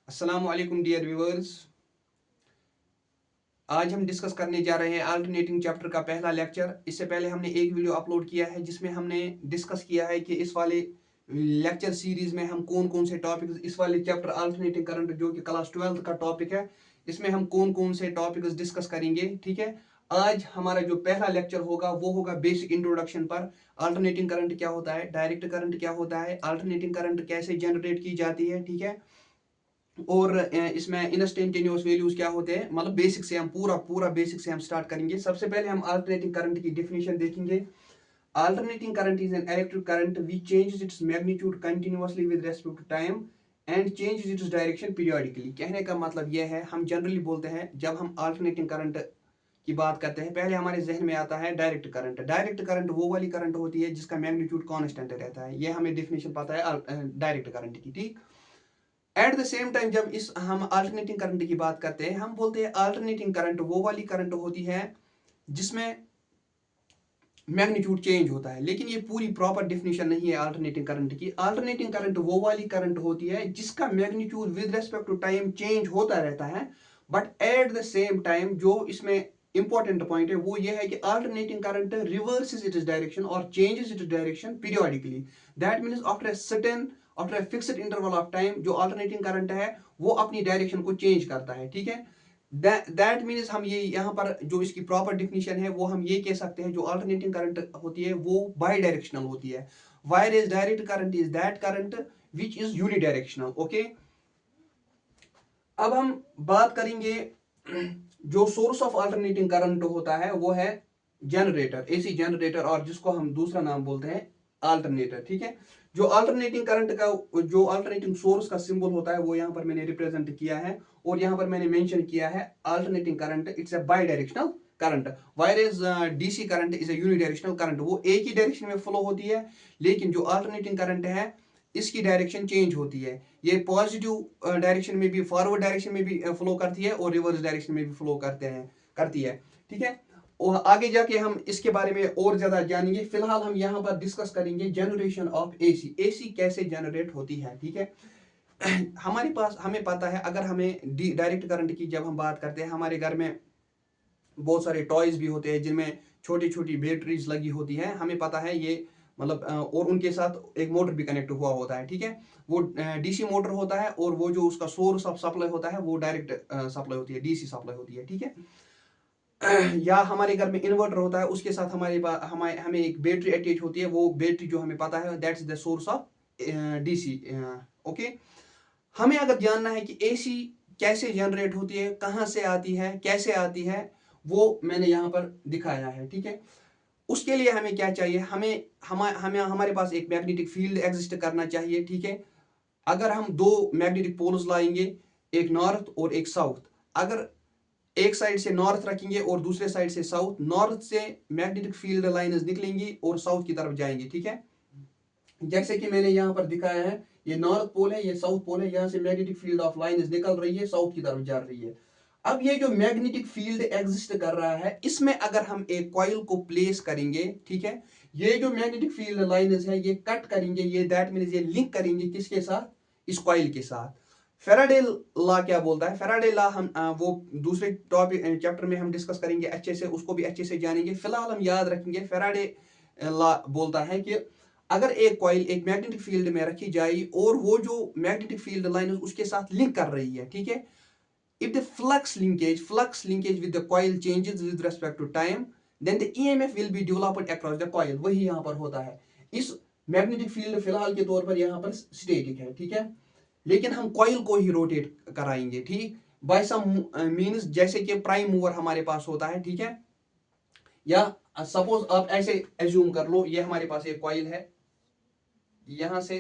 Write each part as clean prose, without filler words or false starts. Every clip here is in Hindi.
अस्सलाम वालेकुम डियर व्यूअर्स। आज हम डिस्कस करने जा रहे हैं अल्टरनेटिंग चैप्टर का पहला लेक्चर। इससे पहले हमने एक वीडियो अपलोड किया है जिसमें हमने डिस्कस किया है कि इस वाले लेक्चर सीरीज में हम कौन कौन से टॉपिक्स, इस वाले चैप्टर अल्टरनेटिंग करंट जो कि क्लास 12 का टॉपिक है, इसमें हम कौन कौन से टॉपिक्स डिस्कस करेंगे। ठीक है, आज हमारा जो पहला लेक्चर होगा वो होगा बेसिक इंट्रोडक्शन पर। अल्टरनेटिंग करंट क्या होता है, डायरेक्ट करंट क्या होता है, अल्टरनेटिंग करंट कैसे जनरेट की जाती है। ठीक है, और इसमें इंस्टेंटेनियस वैल्यूज क्या होते हैं, मतलब बेसिक से हम पूरा पूरा बेसिक से हम स्टार्ट करेंगे। सबसे पहले हम अल्टरनेटिंग करंट की डेफिनेशन देखेंगे। Alternating current is an electric current which changes its magnitude continuously with respect to time and changes its direction periodically. कहने का मतलब यह है, हम जनरली बोलते हैं जब हम अल्टरनेटिंग करंट की बात करते हैं, पहले हमारे जहन में आता है डायरेक्ट करंट। डायरेक्ट करंट वो वाली करंट होती है जिसका मैग्नीट्यूड कांस्टेंट रहता है। यह हमें डेफिनेशन पता है डायरेक्ट करंट की। ठीक, एट द सेम टाइम जब इस हम अल्टरनेटिंग करंट की बात करते हैं, हम बोलते हैं अल्टरनेटिंग करंट वो वाली करंट होती है जिसमें मैग्नीट्यूड चेंज होता है। लेकिन ये पूरी प्रॉपर डेफिनेशन नहीं है अल्टरनेटिंग करंट की। अल्टरनेटिंग करंट वो वाली करंट होती है जिसका magnitude with respect to time change होता रहता है, but at the same time जो इसमें इंपॉर्टेंट पॉइंट है वो ये है कि alternating current reverses its direction और changes its direction periodically. That means after a fixed interval of time जो अल्टरनेटिंग करंट है वो अपनी डायरेक्शन को चेंज करता है। ठीक है, दैट मीन्स हम ये यहाँ पर जो इसकी प्रॉपर डिफिनीशन है वो हम ये कह सकते हैं, जो अल्टरनेटिंग करंट होती है वो बाई डायरेक्शनल होती है। Wire is direct current is that current which is unidirectional. Okay, अब हम बात करेंगे जो सोर्स ऑफ अल्टरनेटिंग करंट होता है वो है जनरेटर, एसी जनरेटर, और जिसको हम दूसरा नाम बोलते हैं अल्टरनेटर। ठीक है, जो अल्टरनेटिंग करंट का जो अल्टरनेटिंग सोर्स का सिंबल होता है वो यहाँ पर मैंने रिप्रेजेंट किया है, और यहाँ पर मैंने मेंशन किया है alternating current it's a by directional current, wire is DC current is a unidirectional current. वो एक ही डायरेक्शन में फ्लो होती है, लेकिन जो अल्टरनेटिंग करंट है इसकी डायरेक्शन चेंज होती है। ये पॉजिटिव डायरेक्शन में भी, फॉरवर्ड डायरेक्शन में भी फ्लो करती है और रिवर्स डायरेक्शन में भी फ्लो करती है। ठीक है, और आगे जाके हम इसके बारे में और ज्यादा जानेंगे। फिलहाल हम यहाँ पर डिस्कस करेंगे जनरेशन ऑफ एसी, एसी कैसे जनरेट होती है। ठीक है, हमारे पास, हमें पता है, अगर हमें डायरेक्ट करंट की जब हम बात करते हैं, हमारे घर में बहुत सारे टॉयज भी होते हैं जिनमें छोटी छोटी बैटरीज लगी होती है, हमें पता है ये, मतलब और उनके साथ एक मोटर भी कनेक्ट हुआ होता है। ठीक है, वो डीसी मोटर होता है, और वो जो उसका सोर्स ऑफ सप्लाई होता है वो डायरेक्ट सप्लाई होती है, डीसी सप्लाई होती है। ठीक है, या हमारे घर में इन्वर्टर होता है, उसके साथ हमारे पास हमें एक बैटरी अटैच होती है, वो बैटरी जो हमें पता है that's the source of DC. Okay, हमें अगर जानना है कि एसी कैसे जनरेट होती है, कहाँ से आती है, कैसे आती है, वो मैंने यहाँ पर दिखाया है। ठीक है, उसके लिए हमें क्या चाहिए, हमें हमारे पास एक मैग्नेटिक फील्ड एग्जिस्ट करना चाहिए। ठीक है, अगर हम दो मैग्नेटिक पोल्स लाएंगे, एक नॉर्थ और एक साउथ, अगर एक साइड से नॉर्थ रखेंगे और दूसरे साइड से साउथ, नॉर्थ से मैग्नेटिक फील्ड लाइंस निकलेंगी और साउथ की तरफ जाएंगी। ठीक है, जैसे कि मैंने यहाँ पर दिखाया है, ये नॉर्थ पोल है, ये साउथ पोल है, यहाँ से मैग्नेटिक फील्ड ऑफ लाइंस निकल रही है, साउथ की तरफ जा रही है। अब ये जो मैग्नेटिक फील्ड एग्जिस्ट कर रहा है, इसमें अगर हम एक कॉइल को प्लेस करेंगे, ठीक है, ये जो मैग्नेटिक फील्ड लाइंस है ये कट करेंगे, ये दैट मींस ये लिंक करेंगे किसके साथ, इस कॉइल के साथ। फेराडे लॉ क्या बोलता है, फेराडे लॉ हम वो दूसरे टॉपिक चैप्टर में हम डिस्कस करेंगे अच्छे से, उसको भी अच्छे से जानेंगे। फिलहाल हम याद रखेंगे फेराडे लॉ बोलता है कि अगर एक कॉइल एक मैग्नेटिक फील्ड में रखी जाए और वो जो मैग्नेटिक फील्ड लाइन उसके साथ लिंक कर रही है, ठीक है, if the flux linkage with the coil changes with respect to time, then the EMF will be developed across the coil। वही यहाँ पर होता है। इस मैग्नेटिक फील्ड फिलहाल के तौर पर यहाँ पर स्टेटिक है, ठीक है, लेकिन हम कॉइल को ही रोटेट कराएंगे। ठीक, बाय सम मींस, जैसे कि प्राइम मूवर हमारे पास होता है। ठीक है, या सपोज आप ऐसे एज्यूम कर लो, ये हमारे पास एक कॉइल है, यहां से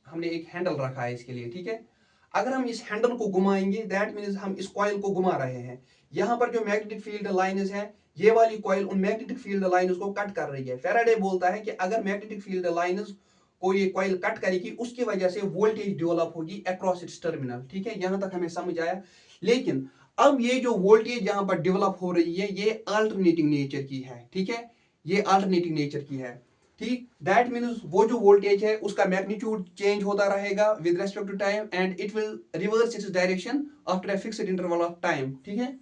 हमने एक हैंडल रखा है इसके लिए। ठीक है, अगर हम इस हैंडल को घुमाएंगे दैट मींस हम इस कॉइल को घुमा रहे हैं। यहां पर जो मैग्नेटिक फील्ड लाइंस है, ये वाली कॉइल उन मैग्नेटिक फील्ड लाइंस को कट कर रही है। फैराडे बोलता है कि अगर मैग्नेटिक फील्ड लाइंस को ये कॉइल कट करेगी, उसकी वजह से वोल्टेज डेवलप होगी अक्रॉस इट्स टर्मिनल। ठीक है, यहां तक हमें समझ आया। लेकिन अब ये जो वोल्टेज यहां पर डेवलप हो रही है ये अल्टरनेटिंग नेचर की है। ठीक है, ये अल्टरनेटिंग नेचर की है। ठीक। दैट मीन्स वो जो वोल्टेज है उसका मैग्नीट्यूड चेंज होता रहेगा with respect to time and it will reverse its direction after a fixed interval of time, ठीक है।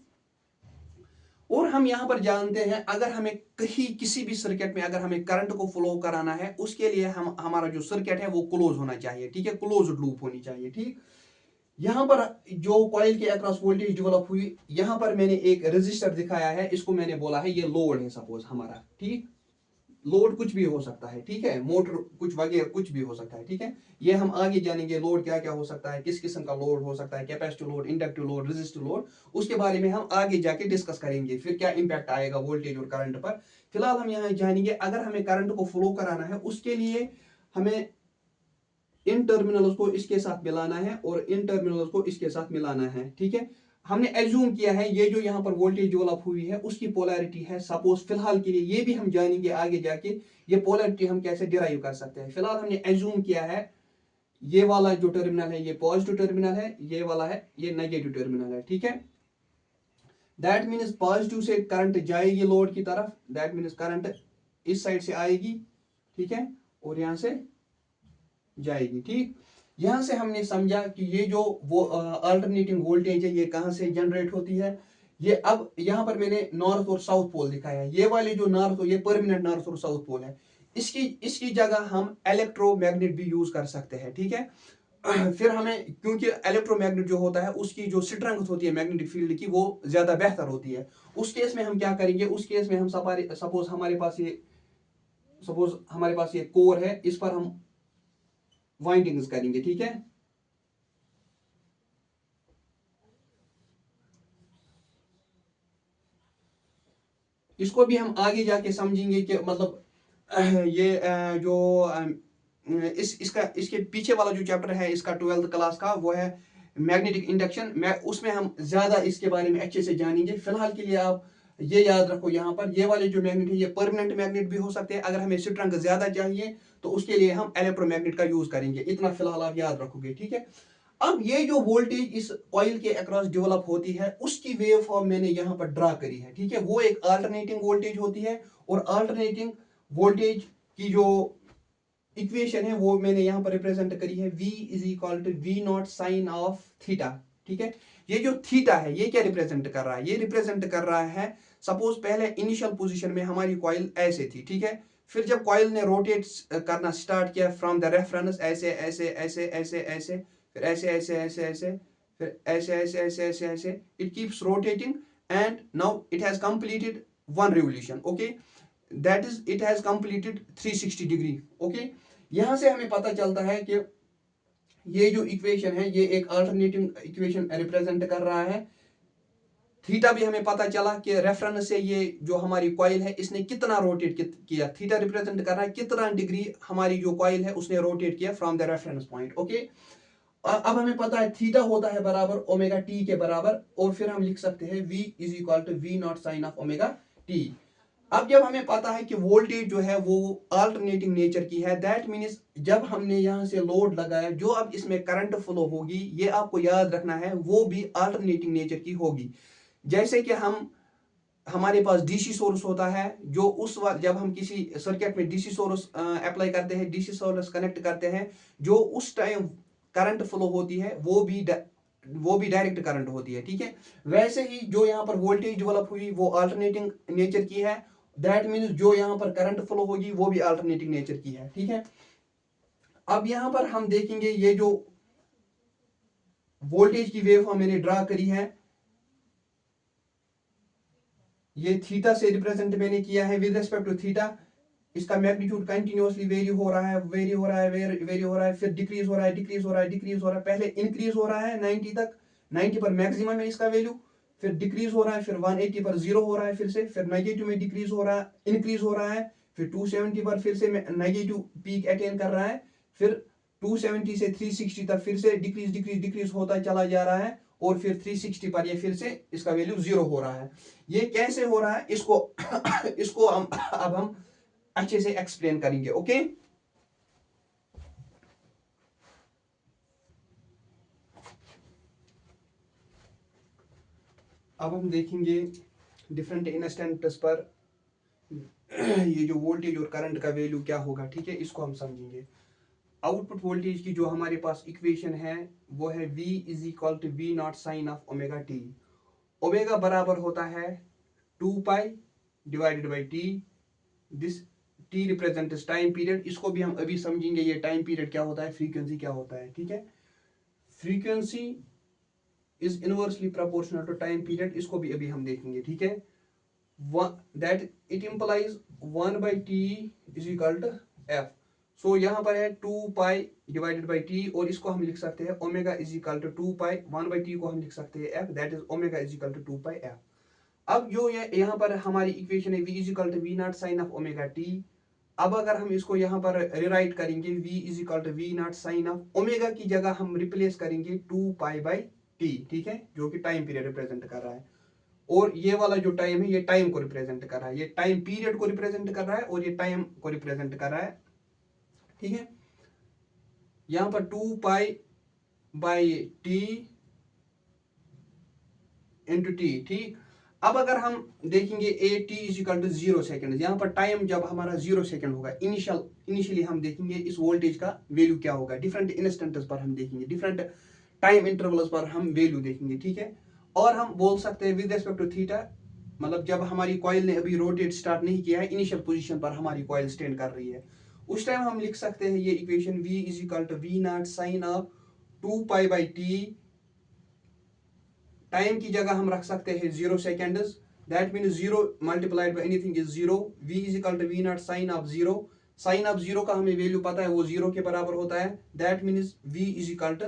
और हम यहां पर जानते हैं अगर हमें कहीं किसी भी सर्किट में अगर हमें करंट को फ्लो कराना है उसके लिए हम हमारा जो सर्किट है वो क्लोज होना चाहिए, ठीक है, क्लोज लूप होनी चाहिए, ठीक। यहां पर जो कॉइल के अक्रॉस वोल्टेज डेवलप हुई, यहां पर मैंने एक रेजिस्टर दिखाया है, इसको मैंने बोला है ये लोड है सपोज हमारा, ठीक। लोड कुछ भी हो सकता है, ठीक है, मोटर कुछ वगैरह कुछ भी हो सकता है, ठीक है। ये हम आगे जानेंगे लोड क्या क्या हो सकता है, किस किस्म का लोड हो सकता है, capacitive load, inductive load, resistive load, उसके बारे में हम आगे जाके डिस्कस करेंगे फिर क्या इंपैक्ट आएगा वोल्टेज और करंट पर। फिलहाल हम यहाँ जानेंगे अगर हमें करंट को फ्लो कराना है उसके लिए हमें इन टर्मिनल्स को इसके साथ मिलाना है और इन टर्मिनल्स को इसके साथ मिलाना है, ठीक है। हमने एज्यूम किया है ये जो यहाँ पर वोल्टेज डेवलप हुई है उसकी पोलैरिटी है सपोज, फिलहाल के लिए ये भी हम जानेंगे आगे जाके ये पोलैरिटी हम कैसे डिराइव कर सकते हैं। फिलहाल हमने एज्यूम किया है ये वाला जो टर्मिनल है ये पॉजिटिव टर्मिनल है, ये वाला है ये नेगेटिव टर्मिनल है, ठीक है। दैट मीन्स पॉजिटिव से करंट जाएगी लोड की तरफ, दैट मीन्स करंट इस साइड से आएगी, ठीक है, और यहां से जाएगी, ठीक। यहां से हमने समझा कि ये जो वो अल्टरनेटिंग वोल्टेज है ये कहां से जनरेट होती है। ये अब यहां पर मैंने नॉर्थ और साउथ पोल दिखाया है, ये वाले जो नॉर्थ ये परमानेंट नॉर्थ और साउथ पोल है, इसकी इसकी जगह हम इलेक्ट्रोमैग्नेट भी यूज कर सकते हैं, ठीक है। फिर हमें क्योंकि इलेक्ट्रोमैग्नेट जो होता है उसकी जो स्ट्रेंथ होती है मैग्नेटिक फील्ड की वो ज्यादा बेहतर होती है, उस केस में हम क्या करेंगे, उस केस में हम सपोज हमारे पास ये कोर है, इस पर हम वाइंडिंग्स करेंगे, ठीक है। इसको भी हम आगे जाके समझेंगे कि मतलब ये जो इसके पीछे वाला जो चैप्टर है इसका 12th क्लास का वो है मैग्नेटिक इंडक्शन, मैं उसमें हम ज्यादा इसके बारे में अच्छे से जानेंगे। फिलहाल के लिए आप ये याद रखो यहाँ पर ये वाले जो मैग्नेट है ये परमानेंट मैग्नेट भी हो सकते हैं, अगर हमें स्ट्रेंथ ज्यादा चाहिए तो उसके लिए हम इलेक्ट्रोमैग्नेट का यूज करेंगे, इतना फिलहाल आप याद रखोगे, ठीक है। अब ये जो वोल्टेज इस कॉइल के अक्रॉस डेवलप होती है उसकी वेव फॉर्म मैंने यहां पर ड्रा करी है, ठीक है। वो एक अल्टरनेटिंग वोल्टेज होती है और अल्टरनेटिंग वोल्टेज की जो इक्वेशन है वो मैंने यहां पर रिप्रेजेंट करी है V is equal to V not sine of theta, ठीक है। ये जो थीटा है ये क्या रिप्रेजेंट कर रहा है, ये रिप्रेजेंट कर रहा है सपोज पहले इनिशियल पोजीशन में हमारी कॉइल ऐसे थी, ठीक है। फिर जब कॉइल ने रोटेट करना स्टार्ट किया फ्रॉम द रेफरेंस ऐसे ऐसे ऐसे ऐसे ऐसे फिर ऐसे ऐसे ऐसे ऐसे फिर ऐसे ऐसे ऐसे ऐसे ऐसे it keeps rotating and now it has completed one revolution, okay, that is it has completed 360 degree, okay. यहां से हमें पता चलता है कि ये जो इक्वेशन है ये एक अल्टरनेटिंग इक्वेशन रिप्रेजेंट कर रहा है। थीटा भी हमें पता चला कि रेफरेंस से ये जो हमारी कॉइल है इसने कितना रोटेट किया, थीटा रिप्रेजेंट कर रहा है कितना डिग्री हमारी जो कॉइल है उसने रोटेट किया from the reference point, okay. अब हमें पता है थीटा होता है बराबर ओमेगा टी के बराबर और फिर हम लिख सकते हैं V is equal to V not sine of omega T. अब जब हमें पता है कि वोल्टेज जो है वो अल्टरनेटिंग नेचर की है, दैट मीन्स जब हमने यहां से लोड लगाया जो अब इसमें करंट फ्लो होगी ये आपको याद रखना है वो भी अल्टरनेटिंग नेचर की होगी। जैसे कि हमारे पास डीसी सोर्स होता है जो उस वक्त जब हम किसी सर्किट में डीसी सोर्स अप्लाई करते हैं, डीसी सोर्स कनेक्ट करते हैं, जो उस टाइम करंट फ्लो होती है वो भी डायरेक्ट करंट होती है, ठीक है। वैसे ही जो यहाँ पर वोल्टेज डेवलप हुई वो अल्टरनेटिंग नेचर की है, दैट मीन्स जो यहाँ पर करंट फ्लो होगी वो भी अल्टरनेटिंग नेचर की है, ठीक है। अब यहाँ पर हम देखेंगे ये जो वोल्टेज की वेव फॉर्म मैंने ड्रा करी है ये थीटा से रिप्रेजेंट मैंने किया है विद रिस्पेक्ट टू थीटा, इसका मैग्नीट्यूड कंटिन्यूअसली वेरी हो रहा है वेरी हो रहा है वेरी हो रहा है, फिर डिक्रीज हो रहा है डिक्रीज हो रहा है डिक्रीज हो रहा है, पहले इंक्रीज हो रहा है 90 तक, 90 पर मैक्सिमम है इसका वैल्यू, फिर डिक्रीज हो रहा है, फिर 180 पर जीरो हो रहा है, फिर नेगेटिव में डिक्रीज हो रहा है इंक्रीज हो रहा है, फिर 270 पर फिर से नेगेटिव पीक अटेन कर रहा है, फिर 270 से 360 तक फिर से डिक्रीज डिक्रीज डिक्रीज होता चला जा रहा है और फिर 360 पर ये फिर से इसका वैल्यू जीरो हो रहा है। ये कैसे हो रहा है इसको इसको हम अब हम अच्छे से एक्सप्लेन करेंगे, ओके। अब हम देखेंगे डिफरेंट इंस्टेंट्स पर ये जो वोल्टेज और करंट का वैल्यू क्या होगा, ठीक है, इसको हम समझेंगे। आउटपुट वोल्टेज की जो हमारे पास इक्वेशन है वो है V is equal to V not sine of omega T. Omega बराबर होता है 2 pi divided by T. This T represents time period, इसको भी हम अभी समझेंगे ये टाइम पीरियड क्या होता है, फ्रीक्वेंसी क्या होता है, ठीक है। Frequency is inversely proportional to time period, इसको भी अभी हम देखेंगे, ठीक है। That it implies 1 by T is equal to F. So यहाँ पर है 2 पाई डिवाइडेड बाई टी, और इसको हम लिख सकते हैं omega is equal to 2 pi, 1 by T को हम लिख सकते हैं F, that is omega is equal to 2 pi F. अब जो यहाँ पर हमारी इक्वेशन है v is equal to V not sine of omega T. अब अगर हम इसको यहाँ पर रिराइट करेंगे v is equal to V not sine of omega की जगह हम रिप्लेस करेंगे 2 पाई बाई टी, ठीक है, जो कि टाइम पीरियड रिप्रेजेंट कर रहा है। और ये वाला जो टाइम है ये टाइम को रिप्रेजेंट कर रहा है, ये टाइम पीरियड को रिप्रेजेंट कर रहा है और ये टाइम को रिप्रेजेंट कर रहा है, ठीक है। यहाँ पर 2 pi by T into T, ठीक। अब अगर हम देखेंगे at T is equal to 0 second, यहाँ पर टाइम जब हमारा 0 सेकेंड होगा, इनिशियली हम देखेंगे इस वोल्टेज का वैल्यू क्या होगा, डिफरेंट इंस्टेंट्स पर हम देखेंगे, डिफरेंट टाइम इंटरवल्स पर हम वैल्यू देखेंगे, ठीक है। और हम बोल सकते हैं विद रिस्पेक्ट टू थीटा, मतलब जब हमारी कॉइल ने अभी रोटेट स्टार्ट नहीं किया है, इनिशियल पोजीशन पर हमारी कॉइल स्टैंड कर रही है, उस टाइम हम लिख सकते हैं ये equation v is equal to V not sine of 2 pi by T. Time की जगह हम रख सकते हैं 0 seconds, that means 0 multiplied by anything is 0। v is equal to V not sine of 0, sine of 0 का हमें वैल्यू पता है वो 0 के बराबर होता है, that means v is equal to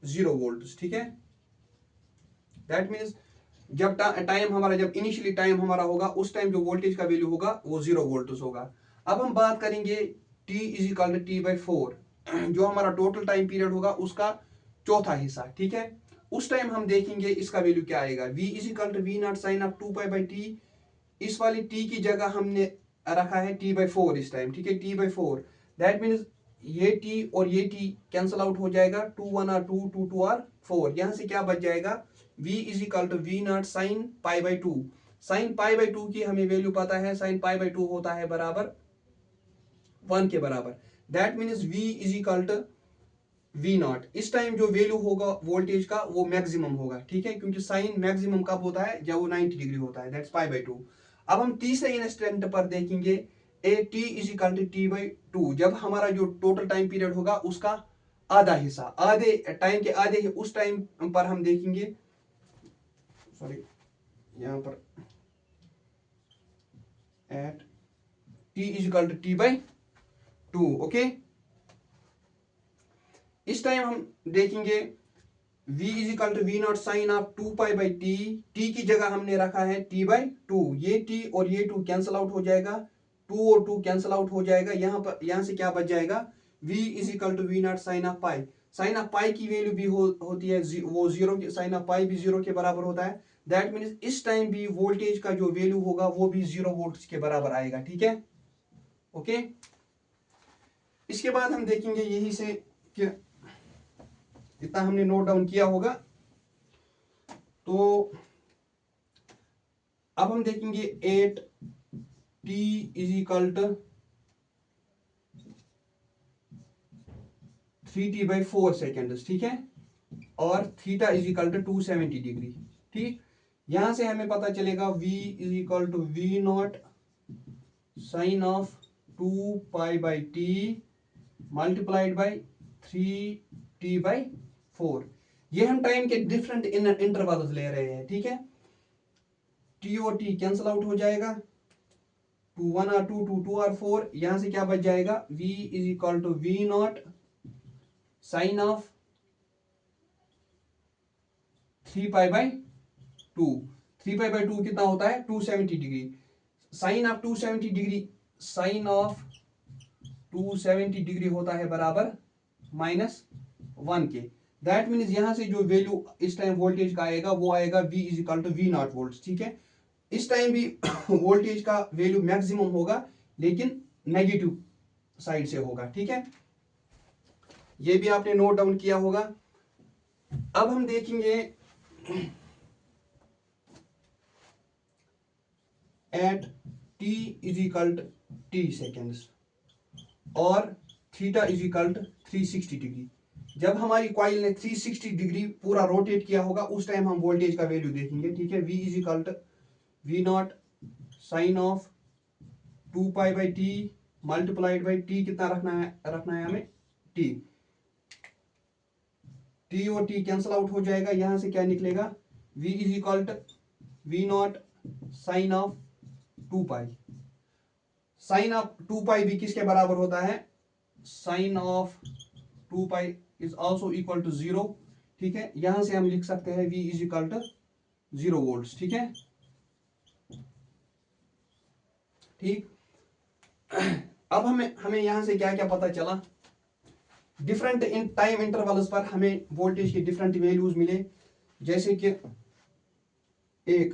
0 volt, ठीक है। दैट मीन्स जब टाइम हमारा, जब इनिशियली टाइम हमारा होगा उस टाइम जो वोल्टेज का वैल्यू होगा वो 0 वोल्ट होगा। अब हम बात करेंगे t is equal to T by 4, जो हमारा टोटल टाइम पीरियड होगा उसका चौथा हिस्सा, ठीक है। उस टाइम हम देखेंगे इसका वैल्यू क्या आएगा, v is equal to V not sine of 2 pi by T. इस वाली t की जगह हमने रखा है t बाई 4 इस टाइम, ठीक है, t बाई 4। दैट मीन्स ये t और ये t कैंसिल आउट हो जाएगा, 2 1 आर 2, 2 2 आर 4। यहां से क्या बच जाएगा, v is equal to V not sine pi by 2। Sine pi by 2 की हमें वैल्यू पता है, साइन पाई बाई 2 होता है बराबर 1 के बराबर। That means v is equal to V not, इस टाइम जो वैल्यू होगा वोल्टेज का वो मैक्सिमम होगा, ठीक है, क्योंकि साइन मैक्सिमम कब होता है, जब वो 90 डिग्री होता है, दैट्स पाई बाई 2। अब हम तीसरे इंस्टेंट पर देखेंगे at T is equal to T by 2, जब हमारा जो टोटल टाइम पीरियड होगा उसका आधा हिस्सा, आधे टाइम के आधे ही उस टाइम पर हम देखेंगे, सॉरी यहाँ पर at T is equal to T by 2, okay. इस टाइम हम देखेंगे v is equal to V not sine of 2 pi by T, T की जगह हमने रखा है t बाई 2, ये t और ये 2 कैंसिल आउट हो जाएगा, 2 और 2 कैंसिल आउट हो जाएगा, यहाँ से क्या बच जाएगा, v is equal to V not sine of pi. Sine of pi की वैल्यू भी होती है वो 0 के, साइन ऑफ पाई भी 0 के बराबर होता है। दैट मीन्स इस टाइम भी वोल्टेज का जो वैल्यू होगा वो भी 0 वोल्ट के बराबर आएगा, ठीक है, ओके। इसके बाद हम देखेंगे यही से कि इतना हमने नोट डाउन किया होगा, तो अब हम देखेंगे 8 T is equal to 3t by 4 second, ठीक है, और theta is equal to 270 degree, ठीक। यहां से हमें पता चलेगा v is equal to V not sine of 2 pi by T multiplied by 3t by 4। ये हम टाइम के डिफरेंट इंटरवल्स ले रहे हैं, ठीक है। t और t कैंसिल आउट हो जाएगा, 2 1 आर 2, 2 2 आर 4। यहां से क्या बच जाएगा, v is equal to V not sine of 3 pi by 2। 3 pi by 2 कितना होता है, 270 degree. Sine of 270 degree, sine of 270 degree होता है बराबर -1 के। दैट मीन्स यहां से जो वैल्यू इस टाइम वोल्टेज का आएगा वो आएगा v is equal to V not volt, ठीक है। इस टाइम भी वोल्टेज का वैल्यू मैक्सिमम होगा लेकिन नेगेटिव साइड से होगा, ठीक है। ये भी आपने नोट डाउन किया होगा। अब हम देखेंगे at t is equal T seconds और थीटा इज इक्वल 360 डिग्री। जब हमारी कॉइल ने 360 डिग्री पूरा रोटेट किया होगा उस टाइम हम वोल्टेज का वैल्यू देखेंगे, ठीक है। V is equal V not sine of 2π/t multiplied by t कितना रखना है हमें t और t कैंसल आउट हो जाएगा। यहां से क्या निकलेगा, v is equal V not sine of 2π। Sine of 2π भी किसके बराबर होता है, sine of 2π is also equal to 0, ठीक है। यहां से हम लिख सकते हैं v is equal to 0 volt, ठीक है। ठीक, अब हमें यहां से क्या क्या पता चला, डिफरेंट इन टाइम इंटरवल्स पर हमें वोल्टेज के डिफरेंट वैल्यूज मिले। जैसे कि एक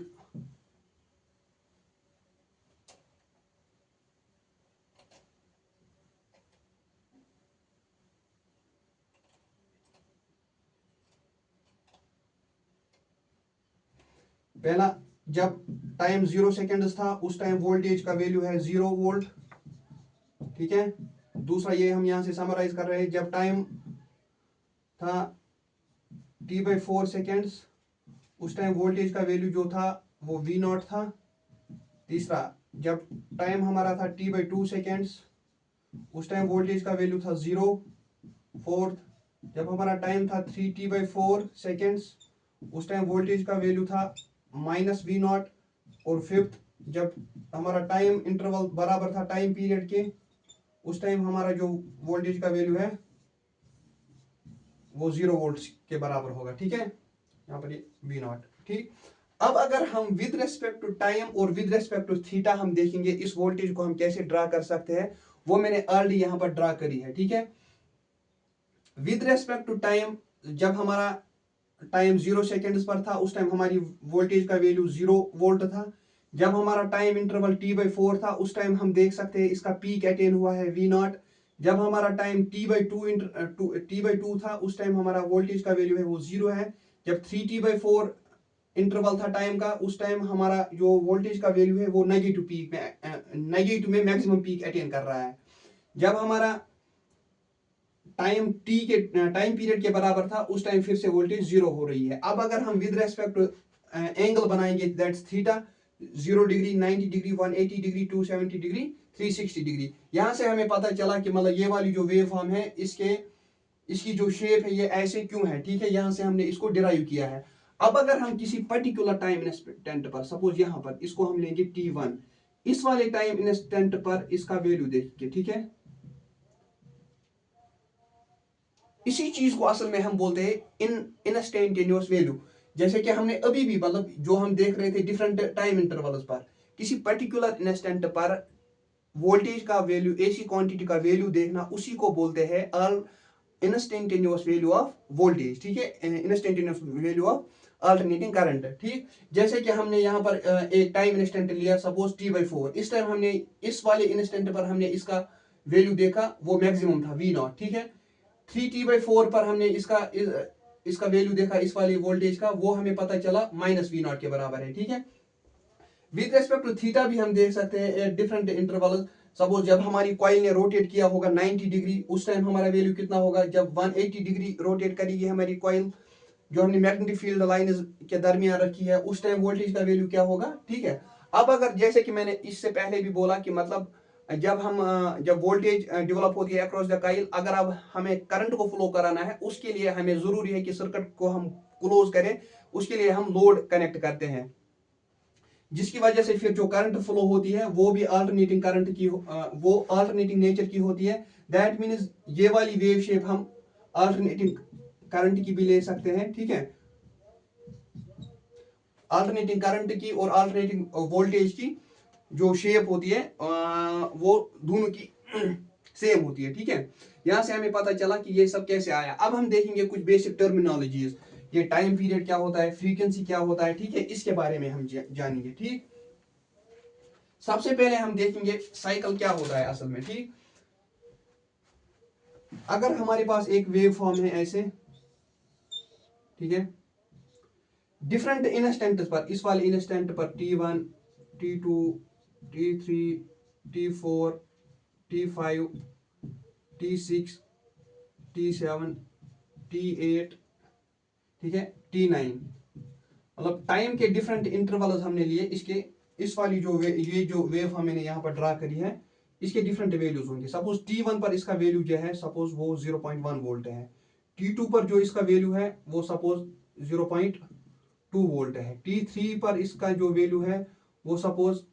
पहला, जब टाइम 0 सेकेंड्स था उस टाइम वोल्टेज का वैल्यू है 0 वोल्ट, ठीक है। दूसरा, ये हम यहां से समराइज कर रहे हैं, जब टाइम था t/4 सेकेंड्स उस टाइम वोल्टेज का वैल्यू जो था वो V0 था। तीसरा, जब टाइम हमारा था t/2 सेकेंड्स उस टाइम वोल्टेज का वैल्यू था 0। फोर्थ, जब हमारा टाइम था 3t/4 सेकेंड्स उस टाइम वोल्टेज का वैल्यू था -V0। और फिफ्थ, जब हमारा टाइम इंटरवल बराबर था टाइम पीरियड के उस टाइम हमारा जो वोल्टेज का वैल्यू है वो 0 वोल्ट के बराबर होगा, ठीक है। यहाँ पर ये V0, ठीक। अब अगर हम विद रेस्पेक्ट टू टाइम और विद रेस्पेक्ट टू थीटा हम देखेंगे इस वोल्टेज को हम कैसे ड्रा कर सकते हैं, वो मैंने ऑलरेडी यहाँ पर ड्रा करी है, ठीक है। विद रेस्पेक्ट टू टाइम, जब हमारा टाइम 0 सेकेंड्स पर था उस टाइम हमारी वोल्टेज का वैल्यू 0 वोल्ट था। जब हमारा टाइम इंटरवल t/4 था उस टाइम हम देख सकते हैं इसका पीक अटेन हुआ है V0। जब हमारा टाइम t/2 था उस टाइम हमारा वोल्टेज का वैल्यू है वो 0 है। जब 3t/4 इंटरवल था टाइम का उस टाइम हमारा जो वोल्टेज का वैल्यू है वो नेगेटिव में मैक्सिमम पीक अटेन कर रहा है। जब हमारा टाइम टाइम पीरियड के बराबर था उस टाइम फिर से वोल्टेज 0 हो रही है। अब अगर हम विद रेस्पेक्ट एंगल बनाएंगे, that's theta, 0 degree, 90 degree, 180 degree, 270 degree, 360 degree. यहां से हमें पता चला कि मतलब ये वाली जो वेव फॉर्म है इसकी जो शेप है ये ऐसे क्यों है, ठीक है। यहां से हमने इसको डिराइव किया है। अब अगर हम किसी पर्टिकुलर टाइम इंस्टेंट पर, सपोज यहां पर इसको हम लेंगे t1, इस वाले टाइम इंस्टेंट पर इसका वैल्यू देखेंगे, ठीक है। इसी चीज को असल में हम बोलते हैं इंस्टेंटेनियस वैल्यू। जैसे कि हमने अभी भी मतलब जो हम देख रहे थे डिफरेंट टाइम इंटरवल्स पर, किसी पर्टिकुलर इंस्टेंट पर वोल्टेज का वैल्यू, एसी क्वांटिटी का वैल्यू देखना, उसी को बोलते हैं इंस्टेंटेनियस वैल्यू ऑफ वोल्टेज, ठीक है। Instantaneous value of alternating current, ठीक। जैसे कि हमने यहाँ पर एक टाइम इंस्टेंट लिया, सपोज t/4। इस टाइम हमने इस वाले इंस्टेंट पर हमने इसका वैल्यू देखा, वो मैक्सिमम था V0, ठीक है। 3t/4 पर हमने इसका वैल्यू देखा, इस वाली वोल्टेज का, वो हमें पता चला -V0 के बराबर है, ठीक है। विद रेस्पेक्ट टू थीटा भी हम देख सकते हैं डिफरेंट इंटरवल। सपोज जब हमारी कॉइल ने रोटेट किया होगा 90 डिग्री उस टाइम हमारा वैल्यू कितना होगा। जब 180 डिग्री रोटेट करेगी हमारी कॉइल, जो हमने मैग्नेटिक फील्ड लाइन के दरमियान रखी है, उस टाइम वोल्टेज का वैल्यू क्या होगा, ठीक है। अब अगर जैसे कि मैंने इससे पहले भी बोला कि मतलब जब वोल्टेज डेवलप होती है अक्रॉस द कॉइल, अगर अब हमें करंट को फ्लो कराना है उसके लिए हमें जरूरी है कि सर्किट को हम क्लोज करें, उसके लिए हम लोड कनेक्ट करते हैं, जिसकी वजह से फिर जो करंट फ्लो होती है वो भी अल्टरनेटिंग करंट की वो अल्टरनेटिंग नेचर की होती है। दैट मीन्स ये वाली वेव शेप हम अल्टरनेटिंग करंट की भी ले सकते हैं, ठीक है। अल्टरनेटिंग करंट की और अल्टरनेटिंग वोल्टेज की जो शेप होती है वो दोनों की सेम होती है, ठीक है। यहां से हमें पता चला कि ये सब कैसे आया। अब हम देखेंगे कुछ बेसिक टर्मिनोलॉजीज, ये टाइम पीरियड क्या होता है, फ्रीक्वेंसी क्या होता है, ठीक है, इसके बारे में हम जानेंगे, ठीक। सबसे पहले हम देखेंगे साइकिल क्या होता है असल में, ठीक। अगर हमारे पास एक वेव फॉर्म है ऐसे, ठीक है, डिफरेंट इंस्टेंट पर, इस वाले इंस्टेंट पर t1, t2, T3, T4, T5, T6, T7, T8, ठीक है, T9। मतलब टाइम के डिफरेंट इंटरवल्स हमने लिए। इसके इस वाली ये जो वेव मैंने यहाँ पर ड्रा करी है, इसके डिफरेंट वैल्यूज होंगे। सपोज T1 पर इसका वैल्यू जो है सपोज वो 0.1 वोल्ट है। T2 पर जो इसका वैल्यू है वो सपोज 0.2 वोल्ट है। T3 पर इसका जो वैल्यू है वो सपोज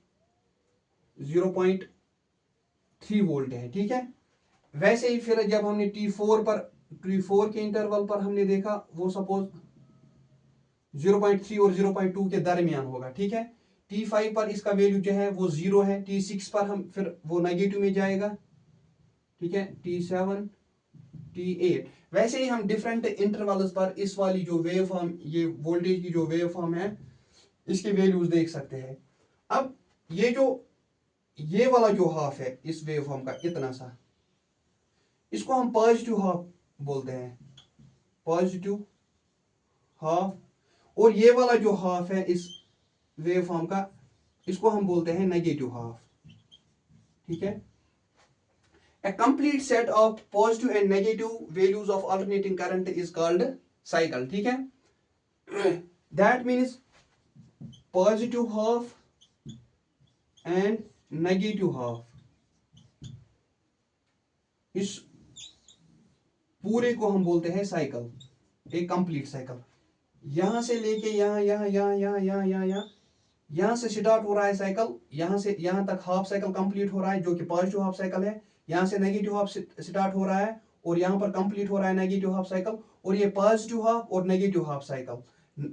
0.3 वोल्ट है, ठीक है। वैसे ही फिर जब हमने T4 के इंटरवल पर हमने देखा वो सपोज 0.3 और 0.2 के दरमियान होगा, ठीक है। T5 पर इसका वैल्यू जो है वो 0 है। T6 पर हम फिर वो नेगेटिव में जाएगा, ठीक है। T7, T8। वैसे ही हम डिफरेंट इंटरवल्स पर इस वाली जो वेव फॉर्म, ये वोल्टेज की जो वेव फॉर्म है, इसके वैल्यूज देख सकते हैं। अब ये वाला जो हाफ है इस वेव फॉर्म का, इतना सा, इसको हम पॉजिटिव हाफ बोलते हैं, पॉजिटिव हाफ। और ये वाला जो हाफ है इस वेव फॉर्म का, इसको हम बोलते हैं नेगेटिव हाफ, ठीक है। A complete set of positive and negative values of alternating current is called cycle, ठीक है। That means positive half and negative half, इस पूरे को हम बोलते हैं साइकिल, एक कंप्लीट साइकिल। यहां से लेके यहां से स्टार्ट हो रहा है साइकिल, यहां से यहां तक हाफ साइकिल कंप्लीट हो रहा है जो कि पॉजिटिव हाफ साइकिल है। यहां से नेगेटिव हाफ स्टार्ट हो रहा है और यहां पर कंप्लीट हो रहा है नेगेटिव हाफ साइकिल। और ये पॉजिटिव हाफ और negative half cycle,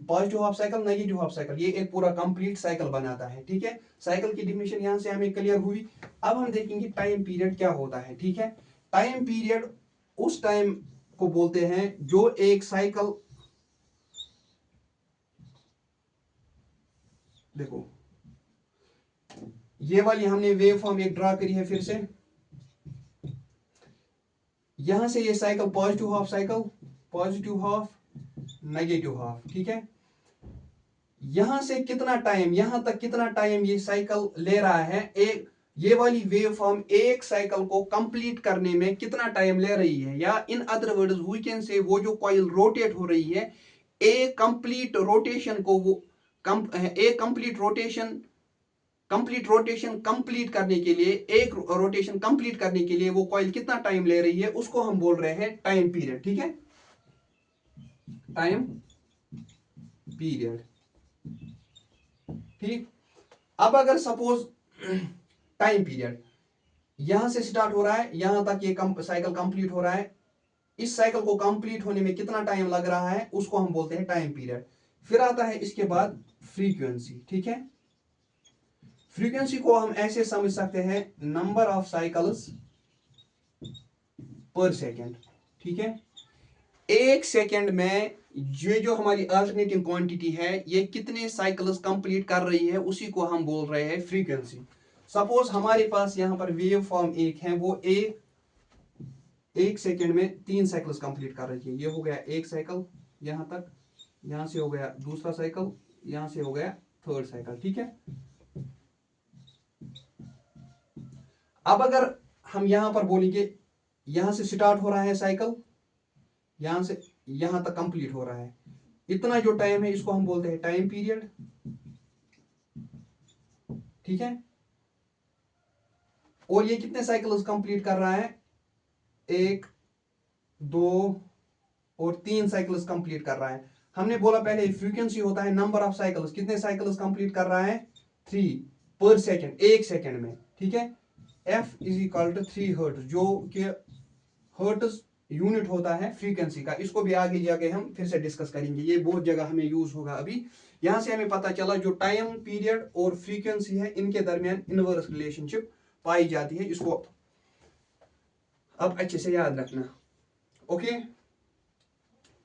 positive half cycle, negative half cycle, ये एक पूरा कंप्लीट साइकिल बनाता है, ठीक है। साइकिल की डिफिनेशन यहां से हमें क्लियर हुई। अब हम देखेंगे टाइम पीरियड क्या होता है, ठीक है। टाइम पीरियड उस टाइम को बोलते हैं जो एक साइकिल, देखो ये वाली हमने वेव फॉर्म एक ड्रा करी है फिर से। यहां से ये cycle positive half cycle, positive half, negative half, ठीक है। यहां से कितना टाइम, यहां तक कितना टाइम ये साइकिल ले रहा है, एक ये वाली वेव फॉर्म एक साइकिल को कंप्लीट करने में कितना टाइम ले रही है, या in other words we can say वो जो कॉइल रोटेट हो रही है, एक कंप्लीट रोटेशन को वो एक कंप्लीट रोटेशन कंप्लीट करने के लिए, एक रोटेशन कंप्लीट करने के लिए वो कॉइल कितना टाइम ले रही है, उसको हम बोल रहे हैं टाइम पीरियड, ठीक है। टाइम पीरियड, ठीक। अब अगर सपोज टाइम पीरियड यहां से स्टार्ट हो रहा है, यहां तक ये साइकिल कंप्लीट हो रहा है, इस साइकिल को कंप्लीट होने में कितना टाइम लग रहा है उसको हम बोलते हैं टाइम पीरियड। फिर आता है इसके बाद फ्रीक्वेंसी, ठीक है। फ्रीक्वेंसी को हम ऐसे समझ सकते हैं, नंबर ऑफ साइकिल्स पर सेकेंड, ठीक है। एक सेकेंड में जो हमारी अल्टरनेटिंग क्वांटिटी है ये कितने साइकिल्स कंप्लीट कर रही है, उसी को हम बोल रहे हैं फ्रीक्वेंसी। सपोज हमारे पास यहां पर वेव फॉर्म एक है, वो एक सेकेंड में 3 साइकिल्स कंप्लीट कर रही है। ये हो गया एक साइकिल यहां तक, यहां से हो गया दूसरा साइकिल, यहां से हो गया थर्ड साइकिल, ठीक है। अब अगर हम यहां पर बोलेंगे, यहां से स्टार्ट हो रहा है साइकिल, यहां से यहां तक कंप्लीट हो रहा है, इतना जो टाइम है इसको हम बोलते हैं टाइम पीरियड, ठीक है। और ये कितने साइकिल्स कंप्लीट कर रहा है, 1, 2 और 3 साइकिल्स कंप्लीट कर रहा है। हमने बोला पहले फ्रीक्वेंसी होता है नंबर ऑफ साइकिल्स, कितने साइकिल्स कंप्लीट कर रहा है, 3 पर सेकेंड, एक सेकेंड में, ठीक है। F = 3 हर्ट्ज, जो कि हर्ट्ज यूनिट होता है फ्रीक्वेंसी का। इसको भी आगे जाके हम फिर से डिस्कस करेंगे, ये बहुत जगह हमें यूज होगा। अभी यहां से हमें पता चला जो टाइम पीरियड और फ्रीक्वेंसी है इनके दरमियान इनवर्स रिलेशनशिप पाई जाती है, इसको अब अच्छे से याद रखना, ओके।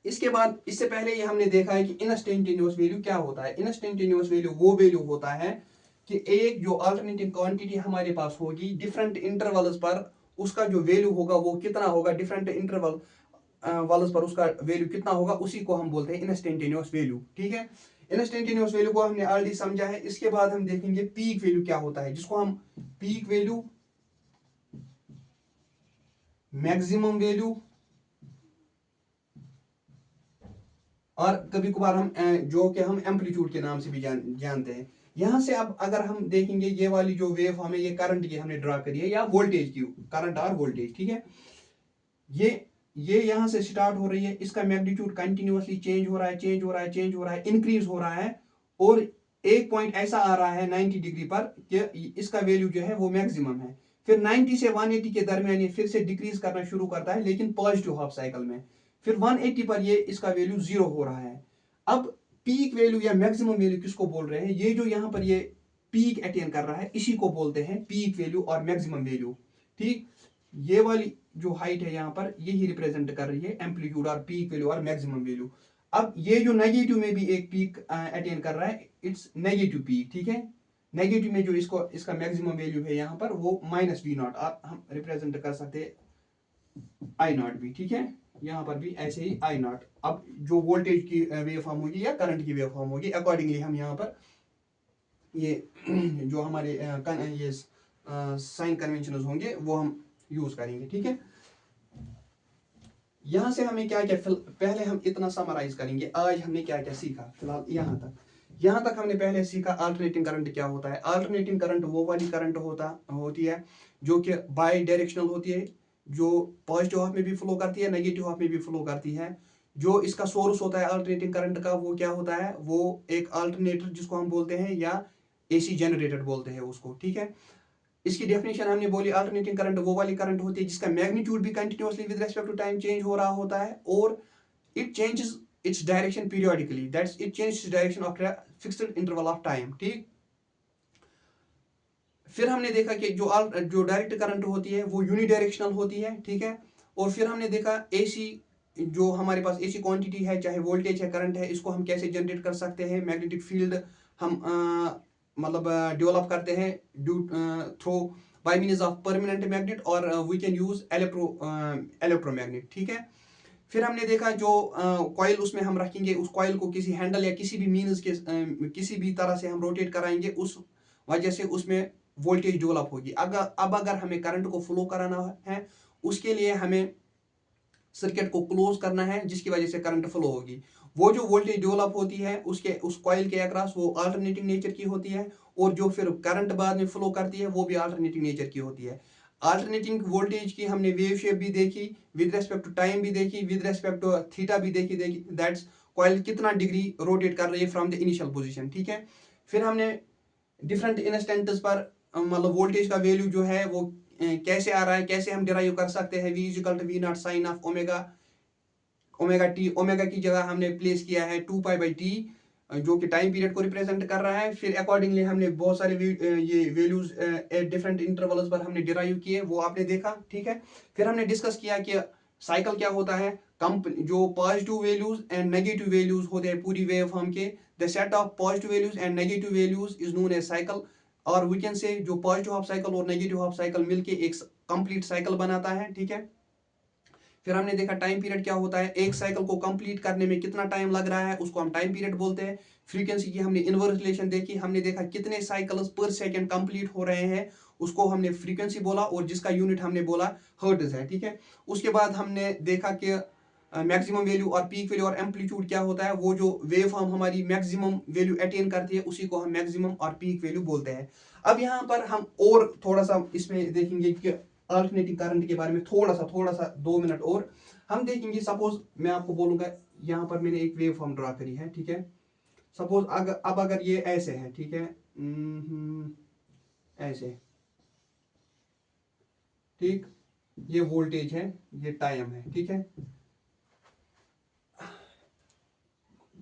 इसके बाद, इससे पहले ये हमने देखा है कि इंस्टेंटेनियस वैल्यू क्या होता है। इंस्टेंटेनियस वैल्यू वो वैल्यू होता है कि एक जो अल्टरनेटिंग क्वांटिटी हमारे पास होगी डिफरेंट इंटरवल्स पर, उसका जो वैल्यू होगा वो कितना होगा, डिफरेंट इंटरवल्स पर उसका वैल्यू कितना होगा, उसी को हम बोलते हैं इंस्टेंटेनियस वैल्यू, ठीक है। इंस्टेंटेनियस वैल्यू को हमने ऑलरेडी समझा है। इसके बाद हम देखेंगे पीक वैल्यू क्या होता है, जिसको हम पीक वैल्यू, मैक्सिमम वैल्यू, और कभी कभार हम जो कि हम एम्पलीट्यूड के नाम से भी जानते हैं। यहां से अब अगर हम देखेंगे ये वाली जो वेव हमें, ये करंट की हमने ड्रा करी है या वोल्टेज की, करंट और वोल्टेज, ठीक है। ये यहां से स्टार्ट हो रही है, इसका मैग्नीट्यूड कंटिन्यूअसली चेंज हो रहा है, चेंज हो रहा है, चेंज हो रहा है, इंक्रीज हो रहा है, और एक पॉइंट ऐसा आ रहा है 90 डिग्री पर कि इसका वैल्यू जो है वो मैक्सिमम है। फिर 90 से 180 के दरमियान ये फिर से डिक्रीज करना शुरू करता है, लेकिन पॉजिटिव हाफ साइकिल में। फिर 180 पर ये इसका वैल्यू 0 हो रहा है। अब पीक वैल्यू या मैक्सिमम वैल्यू किसको बोल रहे हैं, ये जो यहाँ पर ये पीक अटेन कर रहा है इसी को बोलते हैं पीक वैल्यू और मैक्सिमम वैल्यू, ठीक। ये वाली जो हाइट है यहाँ पर यही रिप्रेजेंट कर रही है एम्पलीट्यूड और पीक वैल्यू और मैक्सिमम वैल्यू। अब ये जो नेगेटिव में भी एक पीक अटेन कर रहा है, इट्स नेगेटिव पीक, ठीक है। नेगेटिव में जो इसका मैक्सिमम वैल्यू है यहाँ पर वो -V0, आप हम रिप्रेजेंट कर सकते हैं I0 भी, ठीक है। यहाँ पर भी ऐसे ही I0। अब जो वोल्टेज की वेव फॉर्म होगी या करंट की वेव फॉर्म होगी, अकॉर्डिंगली हम यहाँ पर ये जो हमारे ये साइन कन्वेंशन होंगे वो हम यूज करेंगे, ठीक है। यहां से हमें क्या क्या, पहले हम इतना समराइज करेंगे आज हमने क्या क्या सीखा फिलहाल यहां तक हमने पहले सीखा अल्टरनेटिंग करंट क्या होता है। अल्टरनेटिंग करंट वो वाली करंट होती है जो कि बाई डायरेक्शनल होती है, जो पॉजिटिव हाफ में भी फ्लो करती है, नेगेटिव हाफ में भी फ्लो करती है। जो इसका सोर्स होता है अल्टरनेटिंग करंट का वो क्या होता है, वो एक अल्टरनेटर जिसको हम बोलते हैं या एसी जनरेटर बोलते हैं उसको, ठीक है। इसकी डेफिनेशन हमने बोली, अल्टरनेटिंग करंट वो वाली करंट होती है जिसका मैग्नीट्यूड भी continuously with respect to time change हो रहा होता है, और it changes its direction periodically, that's it changes direction after fixed interval of time, ठीक। फिर हमने देखा कि जो डायरेक्ट करंट होती है वो यूनिडायरेक्शनल होती है, ठीक है। और फिर हमने देखा एसी, जो हमारे पास एसी क्वांटिटी है, चाहे वोल्टेज है, करंट है, इसको हम कैसे जनरेट कर सकते हैं। मैग्नेटिक फील्ड हम मतलब डेवलप करते हैं through by means of permanent magnet, और वी कैन यूज इलेक्ट्रोमैग्नेट, ठीक है। फिर हमने देखा जो कॉइल उसमें हम रखेंगे, उस कॉइल को किसी हैंडल या किसी भी मींस के किसी भी तरह से हम रोटेट कराएंगे, उस वजह से उसमें वोल्टेज डेवलप होगी। अगर हमें करंट को फ्लो कराना है, उसके लिए हमें सर्किट को क्लोज करना है, जिसकी वजह से करंट फ्लो होगी। वो जो वोल्टेज डेवलप होती है उस कॉइल के अक्रॉस वो अल्टरनेटिंग नेचर की होती है, और जो फिर करंट बाद में फ्लो करती है वो भी अल्टरनेटिंग नेचर की होती है। अल्टरनेटिंग वोल्टेज की हमने वेव शेप भी देखी, विद रेस्पेक्ट टू टाइम भी देखी, विद रेस्पेक्ट टू थीटा भी देखी दैट्स कॉइल कितना डिग्री रोटेट कर रही है फ्रॉम द इनिशियल पोजीशन, ठीक है। फिर हमने डिफरेंट इंस्टेंट्स पर मतलब वोल्टेज का वैल्यू जो है वो कैसे आ रहा है, कैसे हम डिराइव कर सकते हैं। V = V0 sine of omega T, omega की जगह हमने प्लेस किया है 2π/T, जो कि टाइम पीरियड को रिप्रेजेंट कर रहा है। फिर अकॉर्डिंगली हमने बहुत सारे ये वैल्यूज डिफरेंट इंटरवल्स पर हमने डिराइव किए, वो आपने देखा, ठीक है। फिर हमने डिस्कस किया कि साइकिल क्या होता है, जो positive values and negative values होते हैं पूरी वेव फॉर्म के, the set of positive values and negative values is known as cycle, और वी कैन से जो पॉजिटिव हाफ साइकिल और नेगेटिव हाफ साइकिल मिलके एक कंप्लीट साइकिल बनाता है, ठीक है। फिर हमने देखा टाइम पीरियड क्या होता है, एक साइकिल को कंप्लीट करने में कितना टाइम लग रहा है, उसको हम टाइम पीरियड बोलते हैं। फ्रीक्वेंसी की हमने इनवर्स रिलेशन देखी, हमने देखा कितने साइकिल्स पर सेकंड कंप्लीट हो रहे हैं, उसको हमने फ्रीक्वेंसी बोला, और जिसका यूनिट हमने बोला हर्ट्ज है, ठीक है। उसके बाद हमने देखा कि मैक्सिमम वैल्यू और पीक वैल्यू और एम्पलीट्यूड क्या होता है, वो जो वेव फॉर्म हमारी मैक्सिमम वैल्यू अटेन करती है उसी को हम मैक्सिमम और पीक वैल्यू बोलते हैं। अब यहाँ पर हम और थोड़ा सा इसमें देखेंगे कि अल्टरनेटिंग करंट के बारे में थोड़ा सा 2 मिनट और हम देखेंगे। सपोज मैं आपको बोलूंगा, यहाँ पर मैंने एक वेव फॉर्म ड्रा करी है, ठीक है। सपोज अगर ये ऐसे है, ठीक है, ऐसे, ठीक, ये वोल्टेज है, ये टाइम है, ठीक है।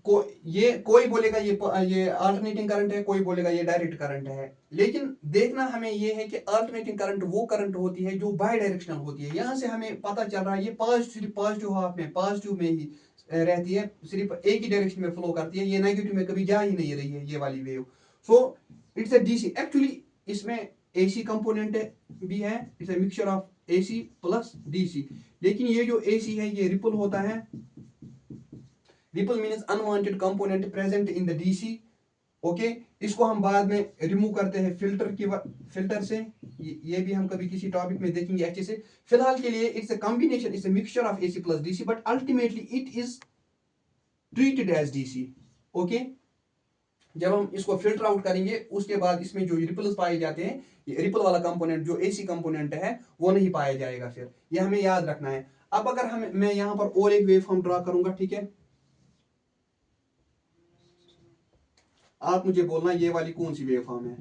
कोई बोलेगा ये अल्टरनेटिंग करंट है, कोई बोलेगा ये डायरेक्ट करंट है, लेकिन देखना हमें ये है कि अल्टरनेटिंग करंट वो करंट होती है जो बाई डायरेक्शनल होती है। यहां से हमें पता चल रहा है ये सिर्फ पॉजिटिव हाफ में, पॉजिटिव में ही रहती है, सिर्फ एक ही डायरेक्शन में फ्लो करती है, ये नेगेटिव में कभी जा ही नहीं रही है ये वाली wave. So it's a DC, actually इसमें एसी कंपोनेंट भी है, it's a mixture of AC plus DC. लेकिन ये जो एसी है ये रिपल होता है, ripple means unwanted component present in the DC. Okay, इसको हम बाद में रिमूव करते हैं फिल्टर से। ये भी हम कभी किसी टॉपिक में देखेंगे अच्छे से। फिलहाल के लिए it's a combination, it's a mixture of AC plus DC, but ultimately it is treated as DC. Okay, जब हम इसको फिल्टर आउट करेंगे उसके बाद इसमें जो रिपल्स पाए जाते हैं, रिपल वाला कंपोनेंट जो एसी कंपोनेंट है वो नहीं पाया जाएगा। फिर ये हमें याद रखना है। अब अगर मैं यहां पर और एक वेव फॉर्म ड्रा करूंगा, ठीक है, आप मुझे बोलना ये वाली कौन सी वेव फॉर्म है।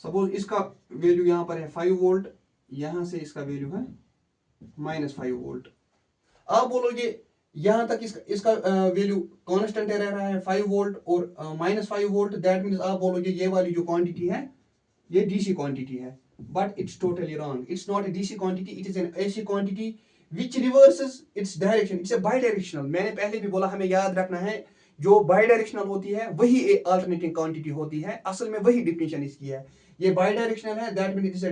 सपोज इसका वैल्यू यहां पर है 5 वोल्ट, यहां से इसका वैल्यू है -5 वोल्ट। आप बोलोगे यहां तक इसका वैल्यू कांस्टेंट रह रहा है 5 वोल्ट और -5 वोल्ट, दैट मीन्स आप बोलोगे ये वाली जो क्वांटिटी है ये डीसी क्वांटिटी है, but it's totally wrong. It's not a DC quantity, it is an AC quantity which reverses its direction. It's a by directional. मैंने पहले भी बोला हमें याद रखना है जो बाई डायरेक्शनल होती है वही एक अल्टरनेटिंग क्वांटिटी होती है। असल में वही डिफिनेशन इसकी है। ये बाई डायरेक्शनल है, that means it's a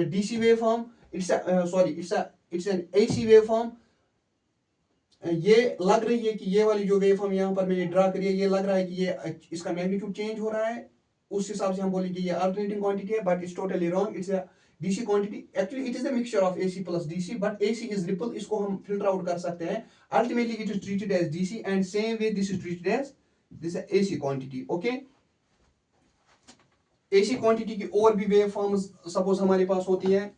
DC wave form. It's an AC wave form. ये लग रही है कि ये वाली जो वेव फॉर्म यहाँ पर मैंने ड्रा करी है, ये लग रहा है कि ये इसका मैग्नीट्यूड चेंज हो रहा है, उस हिसाब से हम बोलेंगे ये अल्टरनेटिंग क्वांटिटी है, but it's totally wrong. It's a DC quantity. Actually it is a mixture of AC plus DC, but AC is ripple, इसको हम फिल्टर आउट कर सकते हैं। Ultimately it is treated as DC and same way this is treated as this AC quantity. Okay, AC quantity की और भी वेव फॉर्म्स सपोज हमारे पास होती है,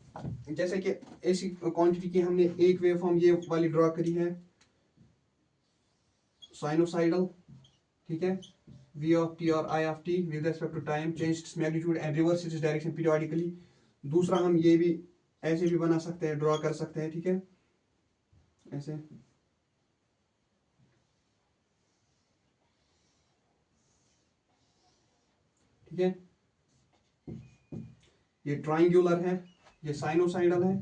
जैसे कि एसी क्वांटिटी की हमने एक वेव फॉर्म ये वाली ड्रॉ करी है, साइनोसाइडल, ठीक है, v of t और I of t with respect to time change its magnitude and reverse its direction periodically। दूसरा हम ये भी ऐसे भी बना सकते हैं, ड्रॉ कर सकते हैं, ठीक है, ऐसे, ठीक है, ये ट्राइंगुलर है, ये साइनोसाइडल है,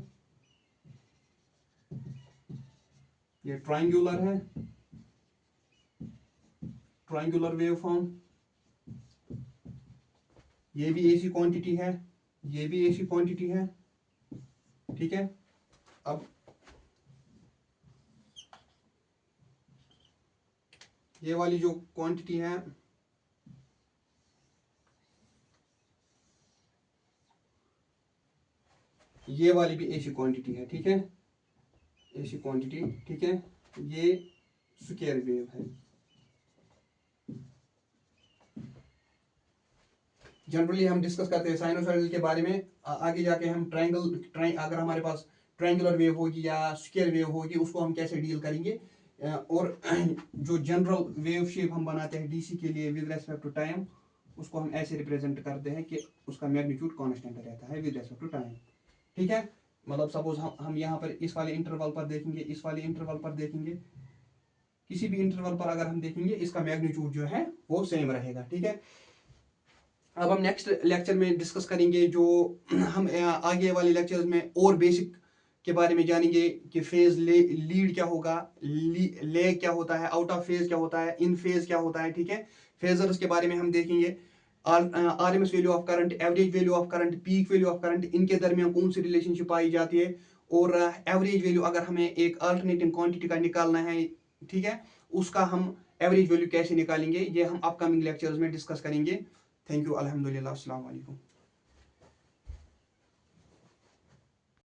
ये ट्राइंगुलर है, ट्राइंगुलर वेव फॉर्म, ये भी एसी क्वांटिटी है, ये भी एसी क्वांटिटी है, ठीक है। अब ये वाली जो क्वांटिटी है ये वाली भी एसी क्वांटिटी है, ठीक है, एसी क्वांटिटी, ठीक है, ये स्क्वायर वेव है। जनरली हम डिस्कस करते हैं साइनोसॉइडल के बारे में, आगे जाके हम अगर हमारे पास ट्रायंगुलर वेव होगी या स्क्वायर वेव होगी उसको हम कैसे डील करेंगे, और जो जनरल वेव शेप हम बनाते हैं डीसी के लिए विद रेस्पेक्ट टू टाइम, उसको हम ऐसे रिप्रेजेंट करते हैं कि उसका मैग्नीट्यूड कांस्टेंट रहता है विद रेस्पेक्ट टू टाइम, ठीक है। मतलब सपोज हम यहाँ पर इस वाले इंटरवल पर देखेंगे, इस वाले इंटरवल पर देखेंगे, किसी भी इंटरवल पर अगर हम देखेंगे इसका मैग्नीट्यूड जो है वो सेम रहेगा, ठीक है। अब हम नेक्स्ट लेक्चर में डिस्कस करेंगे, जो हम आगे वाले लेक्चर्स में और बेसिक के बारे में जानेंगे कि फेज लीड क्या होगा, लेग क्या होता है, आउट ऑफ फेज क्या होता है, इन फेज क्या होता है, ठीक है। फेजर्स के बारे में हम देखेंगे, RMS value of current, average value of current, peak value of current, इनके दरमियान कौन सी रिलेशनशिप पाई जाती है, और एवरेज वैल्यू अगर हमें एक अल्टरनेटिंग क्वांटिटी का निकालना है, ठीक है, उसका हम एवरेज वैल्यू कैसे निकालेंगे, ये हम अपकमिंग लेक्चर्स में डिस्कस करेंगे। थैंक यू, अल्हम्दुलिल्लाह, अस्सलाम वालेकुम।